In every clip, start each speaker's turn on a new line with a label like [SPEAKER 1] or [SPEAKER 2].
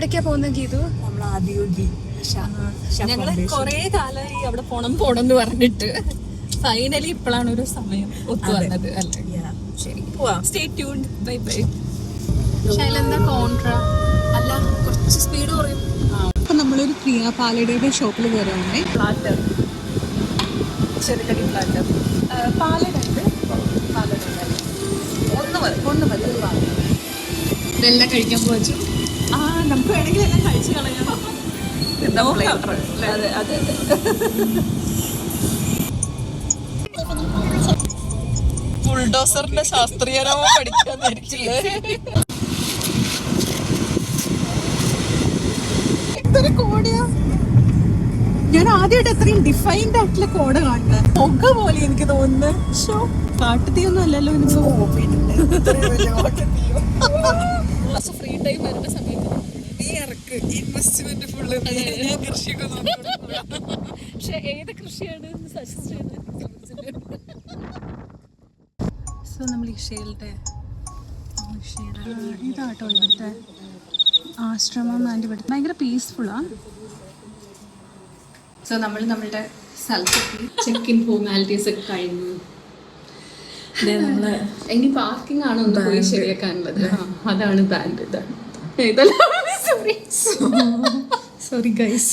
[SPEAKER 1] എവിടേക്കാ പോകുന്ന ഗീതു?
[SPEAKER 2] നമ്മൾ ആദ്യോഗി
[SPEAKER 1] ഞങ്ങള് കൊറേ കാലമായി അവിടെ പോണം പറഞ്ഞിട്ട് ഫൈനലി ഇപ്പോഴാണ് ഒരു സമയം ഒത്തു വന്നത് അല്ലേ? ശരി, സ്റ്റേ ട്യൂൺഡ്. Bye bye. ശൈലെന്താ കോൺട്രാ? അല്ല, കുറച്ച് സ്പീഡ് കുറയും.
[SPEAKER 2] അപ്പൊ നമ്മളൊരു പ്രിയ പാലടയുടെ ഷോപ്പിൽ കയറുകയാണേ.
[SPEAKER 1] Platter, ചെറുകടി platter. പാലട ഉണ്ട്, പാലട ഒന്ന് മതി.
[SPEAKER 2] ഇതെല്ലാം കഴിക്കാൻ പോച്ചു.
[SPEAKER 1] നമുക്ക് വേണമെങ്കിൽ എല്ലാം കഴിച്ചു കളയാം. അതെ അതെ.
[SPEAKER 2] ബുൾഡോസറിന്റെ ശാസ്ത്രീയനാമം പഠിക്കാൻ എന്തൊരു കോടയാ! ഞാൻ ആദ്യമായിട്ട് അത്രയും ഡിഫൈൻഡ് ആയിട്ടുള്ള കോട കാണുന്നത്. പുക പോലെ എനിക്ക് തോന്നുന്നത്. ഷോ കാട്ടുതീയൊന്നും അല്ലല്ലോ.
[SPEAKER 1] ഫ്രീ ടൈം വരുന്ന സമയത്ത്
[SPEAKER 2] ഇൻവെസ്റ്റ്മെന്റ് ഫുള്ള് കൃഷിയൊക്കെ
[SPEAKER 1] പക്ഷെ ഏത് കൃഷിയാണ് സജസ്റ്റ് ചെയ്യുന്നത്?
[SPEAKER 2] സോ നമ്മൾ ഇഷയുടെ ഇതാട്ടോ ഇവിടുത്തെ ആശ്രമം. ആൻഡ് ഇവിടുത്തെ ഭയങ്കര പീസ്ഫുള്ളാണ്.
[SPEAKER 1] സോ നമ്മളുടെ സ്ഥലത്തെത്തി. ചെക്ക് ഇൻ ഫോർമാലിറ്റീസ് ഒക്കെ കഴിഞ്ഞു. നമ്മള് ഇനി പാർക്കിംഗ് ആണ് ഒന്ന് പോയി ശരിയാക്കാനുള്ളത്. അതാണ് ബാൻഡ്. ഇതല്ല,
[SPEAKER 2] സോറി ഗൈസ്.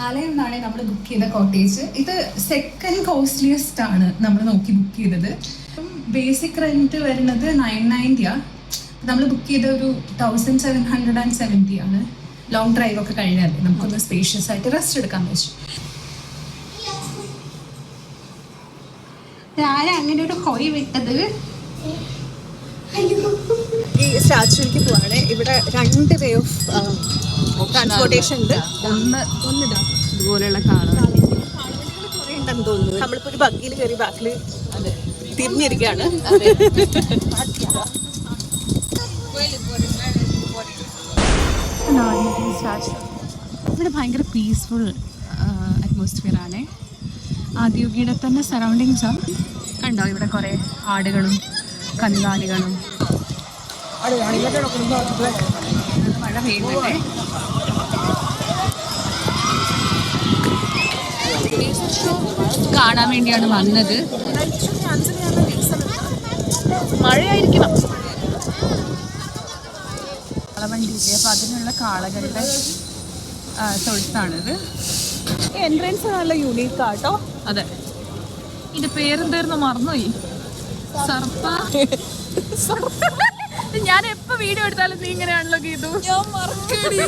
[SPEAKER 1] ആലയം എന്നാണ് നമ്മൾ ബുക്ക് ചെയ്ത കോട്ടേജ്. ഇത് സെക്കൻഡ് കോസ്റ്റ്ലിയസ്റ്റ് ആണ് നമ്മൾ നോക്കി ബുക്ക് ചെയ്തത്. ബേസിക് റെന്റ് വരുന്നത് 990. നമ്മൾ ബുക്ക് ചെയ്ത ഒരു 1770 ആണ്. ലോങ് ഡ്രൈവ് ഒക്കെ കഴിഞ്ഞാലേ നമുക്കൊന്ന് സ്പേഷ്യസ് ആയിട്ട് റെസ്റ്റ് എടുക്കാൻ പറ്റും.
[SPEAKER 2] ആരാ അങ്ങനെ ഒരു ഹൊയ് വിട്ടത്?
[SPEAKER 1] ഈ സ്റ്റാച്യൂക്ക് പോവാണ്. ഇവിടെ 2 വേ ഓഫ് ട്രാൻസ്പോർട്ടേഷൻ ഉണ്ട്. ഒന്നിതാ
[SPEAKER 2] ഇതുപോലെയുള്ള കാണാൻ
[SPEAKER 1] കുറേ ഉണ്ടെന്ന് തോന്നുന്നു. നമ്മളിപ്പോ ഒരു ബഗ്ഗിൽ കയറി ബാക്കിൽ തിരിഞ്ഞിരിക്കുകയാണ്.
[SPEAKER 2] ഇവിടെ ഭയങ്കര പീസ്ഫുൾ അറ്റ്മോസ്ഫിയർ ആണ്. ആദിയോഗിയുടെ തന്നെ സറൗണ്ടിങ്സാണ്. കണ്ടോ, ഇവിടെ കുറേ ആടുകളും കന്നുകാലികളും. മഴ പെയ്യുന്നുണ്ട്. കാണാൻ വേണ്ടിയാണ് വന്നത്.
[SPEAKER 1] മഴയായിരിക്കണം.
[SPEAKER 2] കാളവണ്ടിയില്ലേ, അപ്പം അതിനുള്ള കാളകളുടെ തൊഴുത്താണിത്.
[SPEAKER 1] എൻട്രൻസ് നല്ല യൂണീക്ക് ആട്ടോ.
[SPEAKER 2] അതെ. ഇതിന്റെ പേരെന്തായിരുന്നു, മറന്നുപോയി. സർപ്പ. ഞാൻ എപ്പോ വീഡിയോ എടുത്താലും നീ ഇങ്ങനെയാണല്ലോ ഗീതു.
[SPEAKER 1] ഞാൻ മറക്കടി.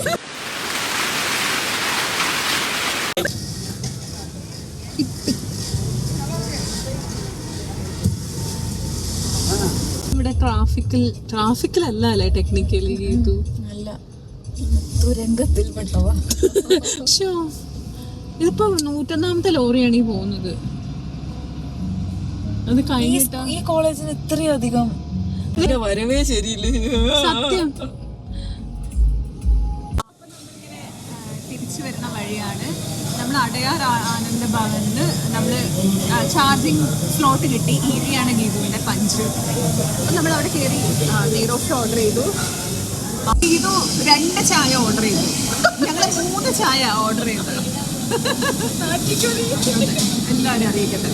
[SPEAKER 2] ഇവിടെ ട്രാഫിക്കിലല്ല അല്ലേ ടെക്നിക്കലി ഗീതു?
[SPEAKER 1] നല്ല ദുരന്തത്തിൽ പെട്ടവാ.
[SPEAKER 2] ഇതിപ്പോ 101ാമത്തെ ലോറിയാണ് ഈ പോകുന്നത്. അത് കഴിഞ്ഞിട്ടാ
[SPEAKER 1] ഈ കോളേജിന് ഇത്രയധികം
[SPEAKER 2] വരവേ ശരിയില്ല. സത്യം. തിരിച്ചു വരുന്ന വഴിയാണ്. നമ്മൾ അടയാർ ആനന്ദ ഭവനില് നമ്മള് ചാർജിങ് സ്ലോട്ട് കിട്ടി. ഈവിയാണ് ഗീതുവിന്റെ പഞ്ച്. നമ്മൾ അവിടെ കയറി നെയ്റോസ്റ്റ് ഓർഡർ ചെയ്തു. ഗീതു 2 ചായ ഓർഡർ ചെയ്തു. ഞങ്ങള് 3 ചായ ഓർഡർ ചെയ്തു. എല്ലാവരും അറിയിക്കട്ടെ.